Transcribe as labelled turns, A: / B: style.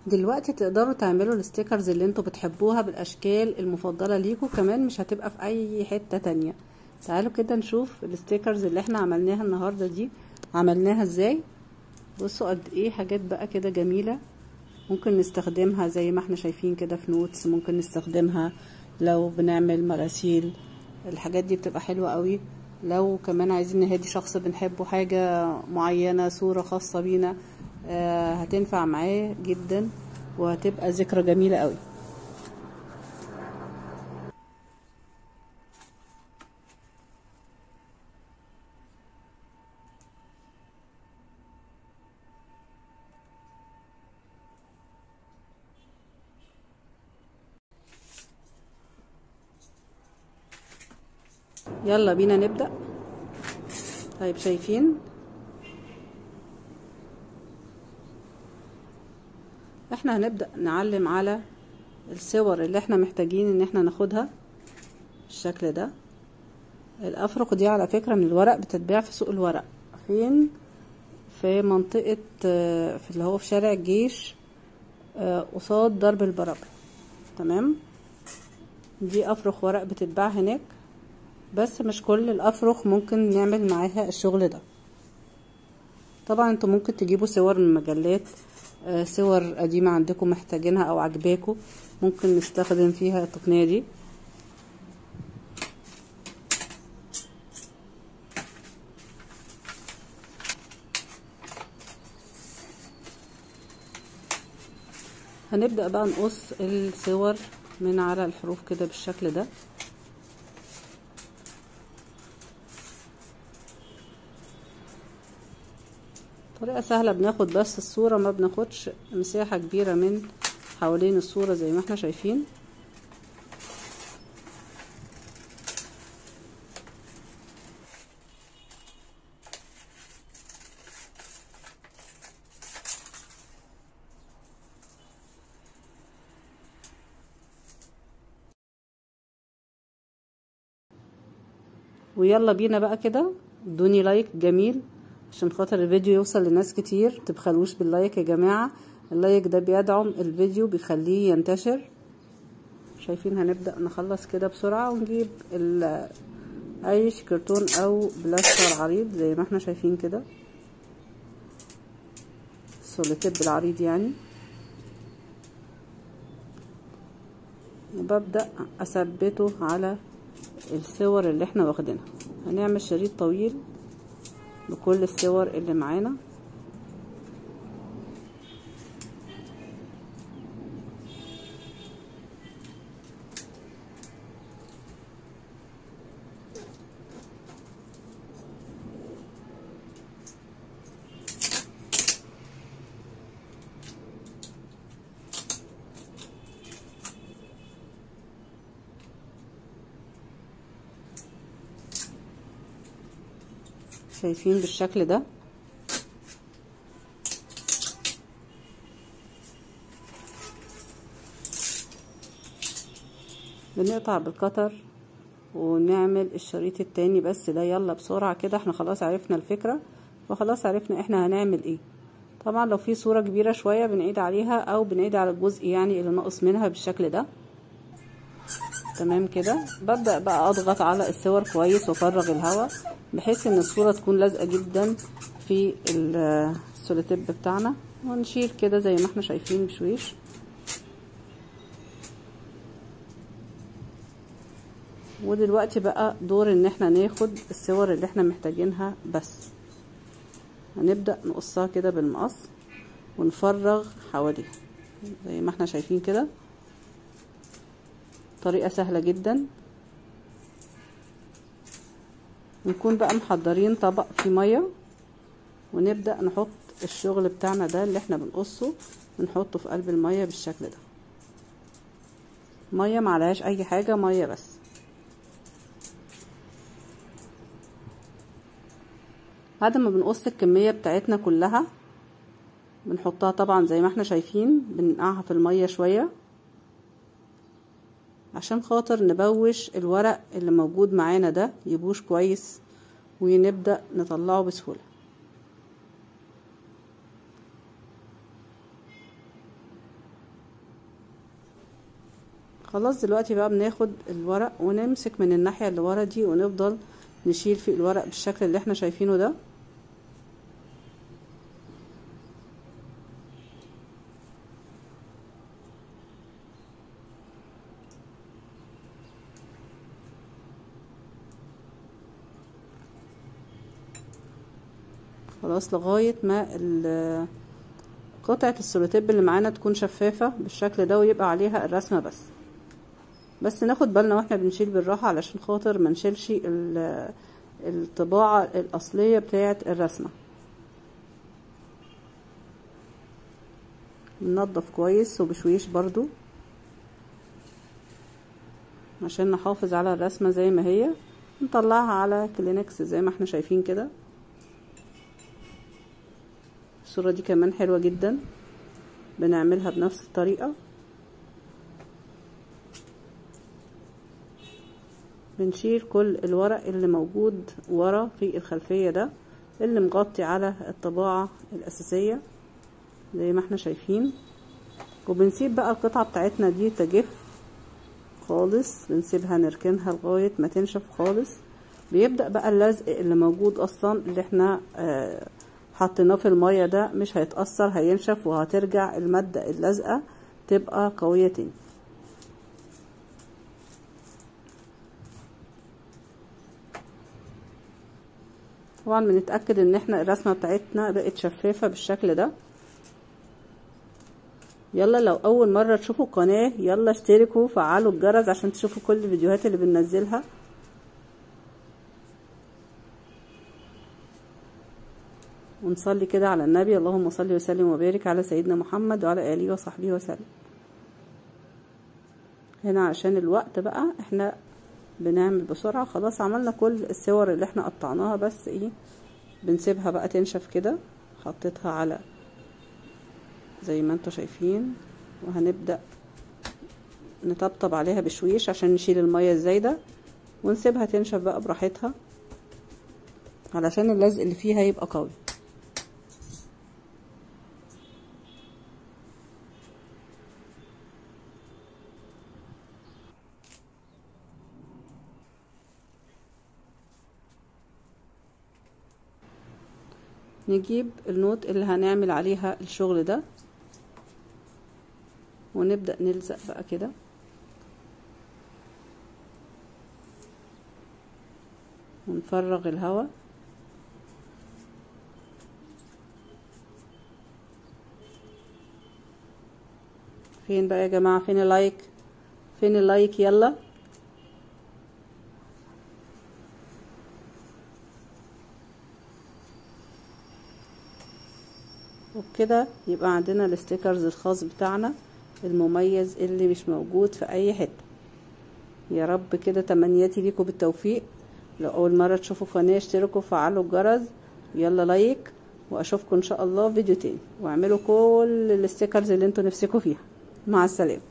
A: دلوقتي تقدروا تعملوا الستيكرز اللي انتوا بتحبوها بالاشكال المفضلة ليكوا، كمان مش هتبقى في اي حتة تانية. تعالوا كده نشوف الستيكرز اللي احنا عملناها النهاردة دي عملناها ازاي. بصوا قد ايه حاجات بقى كده جميلة، ممكن نستخدمها زي ما احنا شايفين كده في نوتس، ممكن نستخدمها لو بنعمل مراسيل. الحاجات دي بتبقى حلوة قوي. لو كمان عايزين نهدي شخص بنحبه حاجة معينة، صورة خاصة بينا، هتنفع معاه جدا وهتبقى ذكرى جميلة قوي. يلا بينا نبدأ. طيب شايفين احنا هنبدأ نعلم على الصور اللي احنا محتاجين ان احنا ناخدها بالشكل ده. الافرق دي على فكرة من الورق، بتتباع في سوق الورق. فين؟ في منطقة في اللي هو في شارع الجيش، قصاد درب البرابر. تمام، دي افرخ ورق بتتباع هناك، بس مش كل الافرخ ممكن نعمل معاها الشغل ده. طبعا انتوا ممكن تجيبوا صور من مجلات، صور قديمة عندكم محتاجينها او عجباكم، ممكن نستخدم فيها التقنية دي. هنبدأ بقى نقص الصور من على الحروف كده بالشكل ده. طريقة سهلة، بناخد بس الصورة، ما بناخدش مساحة كبيرة من حوالين الصورة زي ما احنا شايفين. ويلا بينا بقى كده، ادوني لايك جميل عشان خاطر الفيديو يوصل لناس كتير. متبخلوش باللايك يا جماعة، اللايك ده بيدعم الفيديو، بيخليه ينتشر. شايفين هنبدأ نخلص كده بسرعة ونجيب اي كرتون او بلاستر عريض زي ما احنا شايفين كده، السوليتيب العريض يعني، وببدأ اثبته على الصور اللي احنا واخدينها. هنعمل شريط طويل بكل الصور اللي معانا. شايفين بالشكل ده. بنقطع بالقطر ونعمل الشريط التاني، بس ده يلا بسرعة كده، احنا خلاص عرفنا الفكرة وخلاص عرفنا احنا هنعمل ايه. طبعا لو في صورة كبيرة شوية بنعيد عليها او بنعيد على الجزء يعني اللي ناقص منها بالشكل ده. تمام كده. ببدأ بقى اضغط على الصور كويس وافرغ الهواء بحيث ان الصورة تكون لازقة جدا في السوليتيب بتاعنا، ونشيل كده زي ما احنا شايفين بشويش. ودلوقتي بقى دور ان احنا ناخد الصور اللي احنا محتاجينها بس. هنبدأ نقصها كده بالمقص ونفرغ حواليها زي ما احنا شايفين كده. طريقة سهلة جدا. نكون بقى محضرين طبق فيه مية ونبدأ نحط الشغل بتاعنا ده اللي احنا بنقصه، ونحطه في قلب المية بالشكل ده. مية معلهاش اي حاجة، مية بس. بعد ما بنقص الكمية بتاعتنا كلها بنحطها طبعا زي ما احنا شايفين، بننقعها في المية شوية عشان خاطر نبوش الورق اللي موجود معانا ده، يبوش كويس ونبدأ نطلعه بسهولة. خلاص دلوقتي بقى بناخد الورق ونمسك من الناحية اللي ورا دي ونفضل نشيل في الورق بالشكل اللي احنا شايفينه ده. خلاص لغاية ما قطعة السولوتيب اللي معانا تكون شفافة بالشكل ده ويبقى عليها الرسمة بس ناخد بالنا واحنا بنشيل بالراحة علشان خاطر ما نشيلش الطباعة الأصلية بتاعة الرسمة. ننضف كويس وبشويش برضو عشان نحافظ على الرسمة زي ما هي. نطلعها على كلينكس زي ما احنا شايفين كده. الصورة دي كمان حلوة جدا، بنعملها بنفس الطريقة. بنشيل كل الورق اللي موجود ورا في الخلفية ده اللي مغطي على الطباعة الأساسية زي ما احنا شايفين، وبنسيب بقى القطعة بتاعتنا دي تجف خالص. بنسيبها نركنها لغاية ما تنشف خالص. بيبدأ بقى اللزق اللي موجود اصلا اللي احنا حطيناه في المية ده مش هيتأثر، هينشف وهترجع المادة اللازقة تبقى قوية تاني. طبعا بنتأكد ان احنا الرسمة بتاعتنا بقت شفافة بالشكل ده. يلا لو اول مرة تشوفوا القناة يلا اشتركوا وفعلوا الجرس عشان تشوفوا كل الفيديوهات اللي بننزلها. ونصلي كده على النبي، اللهم صل وسلم وبارك على سيدنا محمد وعلى آله وصحبه وسلم. هنا عشان الوقت بقى احنا بنعمل بسرعة. خلاص عملنا كل الصور اللي احنا قطعناها، بس ايه بنسيبها بقى تنشف كده. حطيتها على زي ما انتوا شايفين، وهنبدأ نطبطب عليها بشويش عشان نشيل المية الزايدة ونسيبها تنشف بقى براحتها علشان اللزق اللي فيها يبقى قوي. نجيب النوت اللي هنعمل عليها الشغل ده ونبدأ نلزق بقى كده. ونفرغ الهواء. فين بقى يا جماعة؟ فين اللايك؟ فين اللايك؟ يلا وبكده يبقى عندنا الستيكرز الخاص بتاعنا المميز اللي مش موجود في اي حتة. يا رب كده تمنياتي ليكم بالتوفيق. لو اول مرة تشوفوا قناة اشتركوا وفعلوا الجرس، يلا لايك، واشوفكم ان شاء الله فيديو تاني، واعملوا كل الستيكرز اللي انتوا نفسكوا فيها. مع السلامة.